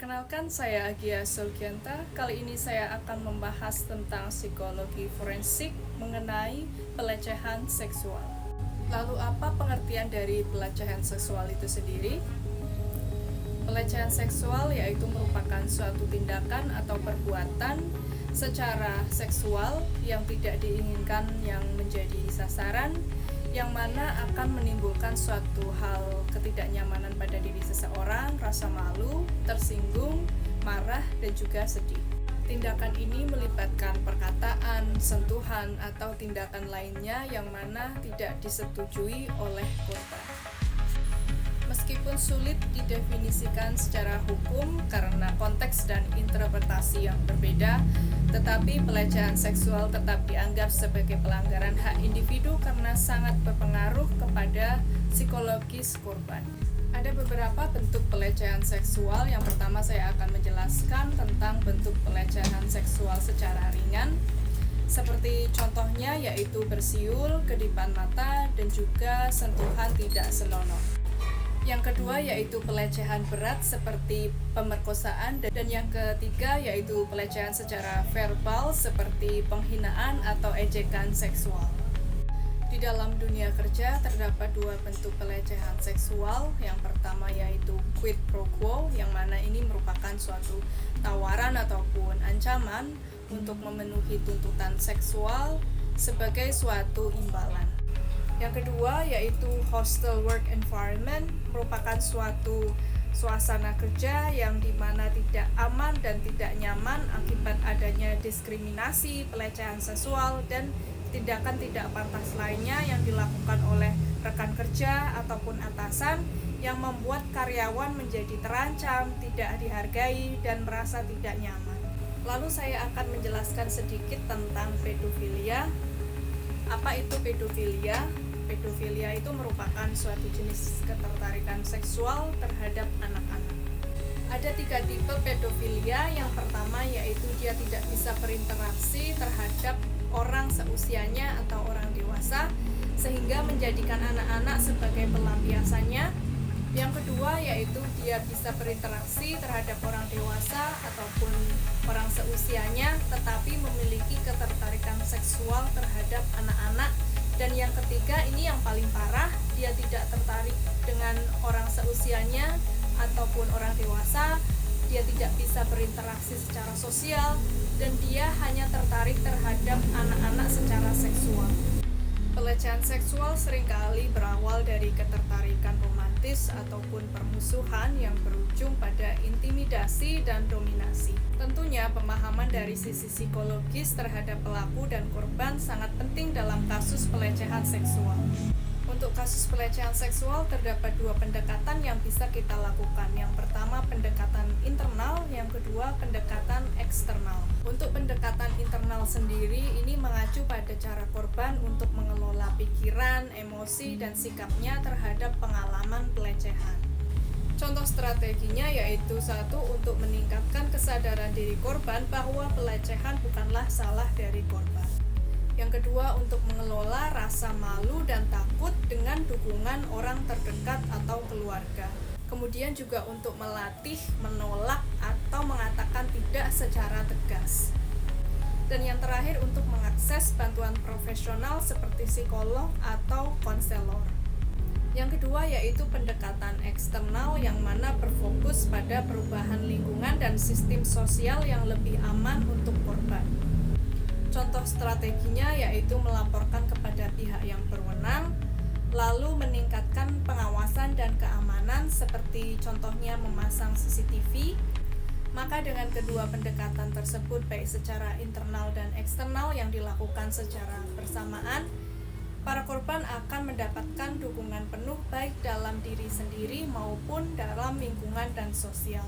Perkenalkan, saya Agia Sulgianta. Kali ini saya akan membahas tentang psikologi forensik mengenai pelecehan seksual. Lalu apa pengertian dari pelecehan seksual itu sendiri? Pelecehan seksual yaitu merupakan suatu tindakan atau perbuatan secara seksual yang tidak diinginkan yang menjadi sasaran, yang mana akan menimbulkan suatu hal ketidaknyamanan pada diri seseorang, rasa malu, tersinggung, marah, dan juga sedih. Tindakan ini melibatkan perkataan, sentuhan, atau tindakan lainnya yang mana tidak disetujui oleh korban. Meskipun sulit didefinisikan secara hukum karena konteks dan interpretasi yang berbeda, tetapi pelecehan seksual tetap dianggap sebagai pelanggaran hak individu karena sangat berpengaruh kepada psikologis korban. Ada beberapa bentuk pelecehan seksual. Yang pertama, saya akan menjelaskan tentang bentuk pelecehan seksual secara ringan, seperti contohnya yaitu bersiul, kedipan mata, dan juga sentuhan tidak senonoh. Yang kedua yaitu pelecehan berat seperti pemerkosaan, dan yang ketiga yaitu pelecehan secara verbal seperti penghinaan atau ejekan seksual. Di dalam dunia kerja terdapat dua bentuk pelecehan seksual. Yang pertama yaitu quid pro quo, yang mana ini merupakan suatu tawaran ataupun ancaman untuk memenuhi tuntutan seksual sebagai suatu imbalan. Yang kedua yaitu hostile work environment, merupakan suatu suasana kerja yang dimana tidak aman dan tidak nyaman akibat adanya diskriminasi, pelecehan seksual, dan tindakan tidak pantas lainnya yang dilakukan oleh rekan kerja ataupun atasan yang membuat karyawan menjadi terancam, tidak dihargai, dan merasa tidak nyaman. Lalu saya akan menjelaskan sedikit tentang pedofilia. Apa itu pedofilia? Pedofilia itu merupakan suatu jenis ketertarikan seksual terhadap anak-anak. Ada 3 tipe pedofilia. Yang pertama yaitu dia tidak bisa berinteraksi terhadap orang seusianya atau orang dewasa, sehingga menjadikan anak-anak sebagai pelampiasannya. Yang kedua yaitu dia bisa berinteraksi terhadap orang dewasa ataupun orang seusianya, tetapi memiliki ketertarikan seksual terhadap anak-anak. Dan yang ketiga, ini yang paling parah, dia tidak tertarik dengan orang seusianya ataupun orang dewasa, dia tidak bisa berinteraksi secara sosial, dan dia hanya tertarik terhadap anak-anak secara seksual. Pelecehan seksual seringkali berawal dari ketertarikan romantis ataupun permusuhan yang berujung pada intimidasi dan dominasi. Tentunya pemahaman dari sisi psikologis terhadap pelaku dan korban sangat penting dalam kasus pelecehan seksual. Untuk kasus pelecehan seksual terdapat 2 pendekatan yang bisa kita lakukan. Yang pertama pendekatan internal, yang kedua pendekatan eksternal. Untuk pendekatan internal sendiri ini mengacu pada cara korban untuk mengelola pikiran, emosi, dan sikapnya terhadap pengalaman pelecehan. Contoh strateginya yaitu 1. Untuk meningkatkan kesadaran diri korban bahwa pelecehan bukanlah salah dari korban. Yang kedua, untuk mengelola rasa malu dan takut dengan dukungan orang terdekat atau keluarga. Kemudian juga untuk melatih, menolak, atau mengatakan tidak secara tegas. Dan yang terakhir, untuk mengakses bantuan profesional seperti psikolog atau konselor. Yang kedua yaitu pendekatan eksternal, yang mana berfokus pada perubahan lingkungan dan sistem sosial yang lebih aman untuk korban. Contoh strateginya yaitu melaporkan kepada pihak yang berwenang, lalu meningkatkan pengawasan dan keamanan seperti contohnya memasang CCTV. Maka dengan kedua pendekatan tersebut, baik secara internal dan eksternal yang dilakukan secara bersamaan, para korban akan mendapatkan dukungan penuh baik dalam diri sendiri maupun dalam lingkungan dan sosial.